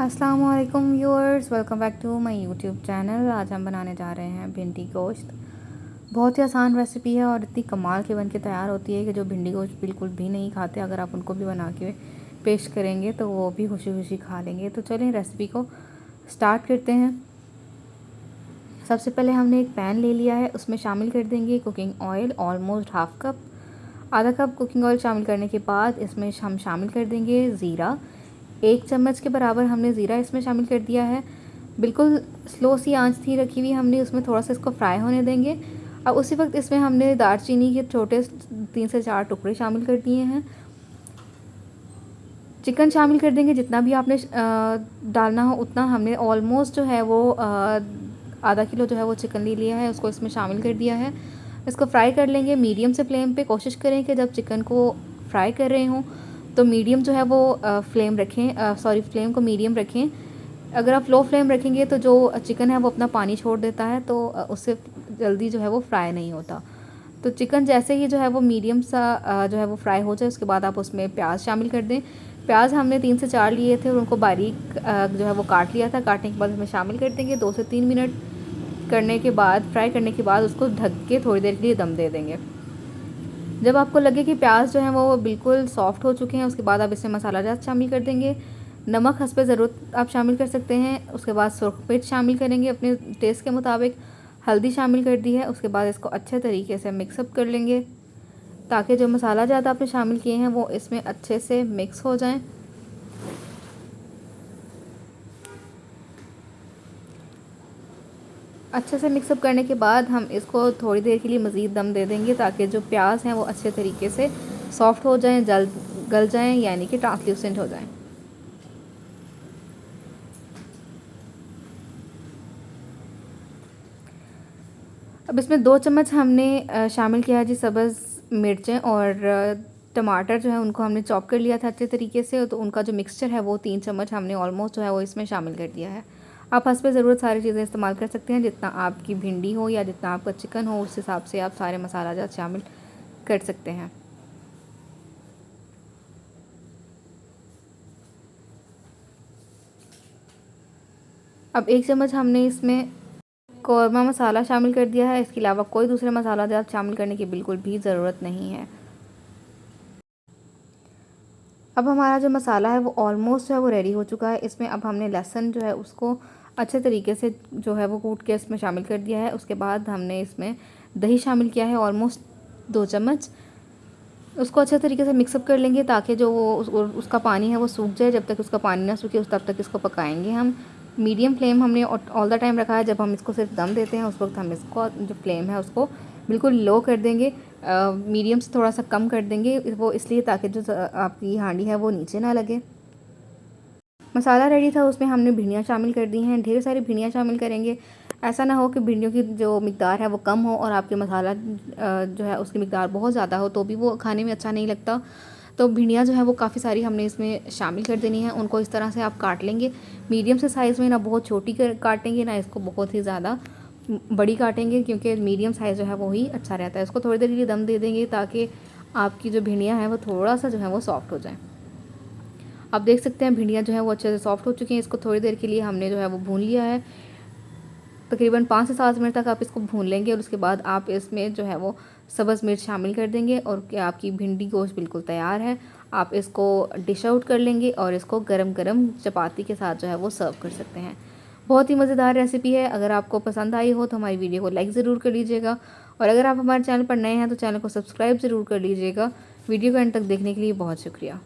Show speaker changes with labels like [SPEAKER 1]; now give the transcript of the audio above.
[SPEAKER 1] अस्सलाम वालेकुम viewers, welcome back to my YouTube channel. आज हम बनाने जा रहे हैं भिंडी गोश्त। बहुत ही आसान रेसिपी है और इतनी कमाल की बन के तैयार होती है कि जो भिंडी गोश्त बिल्कुल भी नहीं खाते, अगर आप उनको भी बना के पेश करेंगे तो वो भी खुशी खुशी खा लेंगे। तो चलें रेसिपी को स्टार्ट करते हैं। सबसे पहले हमने एक पैन ले लिया है, उसमें शामिल कर देंगे cooking oil almost half cup. आधा कप कुकिंग ऑयल शामिल करने के बाद इसमें हम शामिल कर देंगे ज़ीरा। 1 चम्मच के बराबर हमने ज़ीरा इसमें शामिल कर दिया है। बिल्कुल स्लो सी आंच थी रखी हुई हमने, उसमें थोड़ा सा इसको फ्राई होने देंगे। अब उसी वक्त इसमें हमने दालचीनी के छोटे 3 से 4 टुकड़े शामिल कर दिए हैं। चिकन शामिल कर देंगे, जितना भी आपने डालना हो उतना। हमने ऑलमोस्ट जो है वो आधा किलो जो है वो चिकन ले लिया है, उसको इसमें शामिल कर दिया है। इसको फ्राई कर लेंगे मीडियम से फ्लेम पे। कोशिश करें कि जब चिकन को फ्राई कर रहे हों तो मीडियम जो है वो फ्लेम रखें, फ्लेम को मीडियम रखें। अगर आप लो फ्लेम रखेंगे तो जो चिकन है वो अपना पानी छोड़ देता है, तो उससे जल्दी जो है वो फ्राई नहीं होता। तो चिकन जैसे ही जो है वो मीडियम सा जो है वो फ्राई हो जाए, उसके बाद आप उसमें प्याज शामिल कर दें। प्याज हमने 3 से 4 लिए थे और उनको बारीक जो है वो काट लिया था। काटने के बाद उसमें शामिल कर देंगे। 2 से 3 मिनट करने के बाद, फ्राई करने के बाद उसको ढक के थोड़ी देर के लिए दम दे देंगे। जब आपको लगे कि प्याज जो है वो बिल्कुल सॉफ्ट हो चुके हैं, उसके बाद आप इसमें मसाला जात शामिल कर देंगे। नमक हस्बे ज़रूरत आप शामिल कर सकते हैं। उसके बाद सुरख मिर्च शामिल करेंगे अपने टेस्ट के मुताबिक। हल्दी शामिल कर दी है। उसके बाद इसको अच्छे तरीके से मिक्सअप कर लेंगे ताकि जो मसाला जात आपने शामिल किए हैं वो इसमें अच्छे से मिक्स हो जाएं। अच्छे से मिक्सअप करने के बाद हम इसको थोड़ी देर के लिए मज़ीद दम दे देंगे ताकि जो प्याज हैं वो अच्छे तरीके से सॉफ्ट हो जाएं, गल जाएं, यानी कि ट्रांसल्यूसेंट हो जाएं। अब इसमें 2 चम्मच हमने शामिल किया है जी सब्ज़ मिर्चें, और टमाटर जो है उनको हमने चॉप कर लिया था अच्छे तरीके से। तो उनका जो मिक्सचर है वो 3 चम्मच हमने ऑलमोस्ट जो है वो इसमें शामिल कर दिया है। आप हस्बे ज़रूरत सारी चीज़ें इस्तेमाल कर सकते हैं, जितना आपकी भिंडी हो या जितना आपका चिकन हो उस हिसाब से आप सारे मसाला जात शामिल कर सकते हैं। अब 1 चम्मच हमने इसमें कौरमा मसाला शामिल कर दिया है। इसके अलावा कोई दूसरे मसाला जात शामिल करने की बिल्कुल भी ज़रूरत नहीं है। अब हमारा जो मसाला है वो ऑलमोस्ट जो है वो रेडी हो चुका है। इसमें अब हमने लहसुन जो है उसको अच्छे तरीके से जो है वो कूट के इसमें शामिल कर दिया है। उसके बाद हमने इसमें दही शामिल किया है ऑलमोस्ट 2 चम्मच। उसको अच्छे तरीके से मिक्सअप कर लेंगे ताकि जो वो उसका पानी है वो सूख जाए। जब तक उसका पानी ना सूखे तब तक इसको पकाएंगे हम। मीडियम फ्लेम हमने ऑल द टाइम रखा है। जब हम इसको सिर्फ दम देते हैं उस वक्त हम इसको जो फ्लेम है उसको बिल्कुल लो कर देंगे, मीडियम से थोड़ा सा कम कर देंगे, वो इसलिए ताकि जो आपकी हांडी है वो नीचे ना लगे। मसाला रेडी था, उसमें हमने भिंडियाँ शामिल कर दी हैं। ढेर सारी भिंडियाँ शामिल करेंगे। ऐसा ना हो कि भिंडियों की जो मिकदार है वो कम हो और आपके मसाला जो है उसकी मिकदार बहुत ज़्यादा हो, तो भी वो खाने में अच्छा नहीं लगता। तो भिंडियाँ जो है वो काफ़ी सारी हमने इसमें शामिल कर देनी है। उनको इस तरह से आप काट लेंगे मीडियम से साइज़ में, ना बहुत छोटी काटेंगे ना इसको बहुत ही ज़्यादा बड़ी काटेंगे, क्योंकि मीडियम साइज़ जो है वो ही अच्छा रहता है। इसको थोड़ी देर के लिए दम दे देंगे ताकि आपकी जो भिंडियाँ हैं वो थोड़ा सा जो है वो सॉफ्ट हो जाए। आप देख सकते हैं भिंडियाँ जो है वो अच्छे से सॉफ्ट हो चुकी हैं। इसको थोड़ी देर के लिए हमने जो है वो भून लिया है। तकरीबन 5 से 7 मिनट तक आप इसको भून लेंगे और उसके बाद आप इसमें जो है वो सब्ज़ मिर्च शामिल कर देंगे और क्या आपकी भिंडी गोश्त बिल्कुल तैयार है। आप इसको डिश आउट कर लेंगे और इसको गरम गरम चपाती के साथ जो है वो सर्व कर सकते हैं। बहुत ही मज़ेदार रेसिपी है। अगर आपको पसंद आई हो तो हमारी वीडियो को लाइक ज़रूर कर लीजिएगा, और अगर आप हमारे चैनल पर नए हैं तो चैनल को सब्सक्राइब ज़रूर कर लीजिएगा। वीडियो को एंड तक देखने के लिए बहुत शुक्रिया।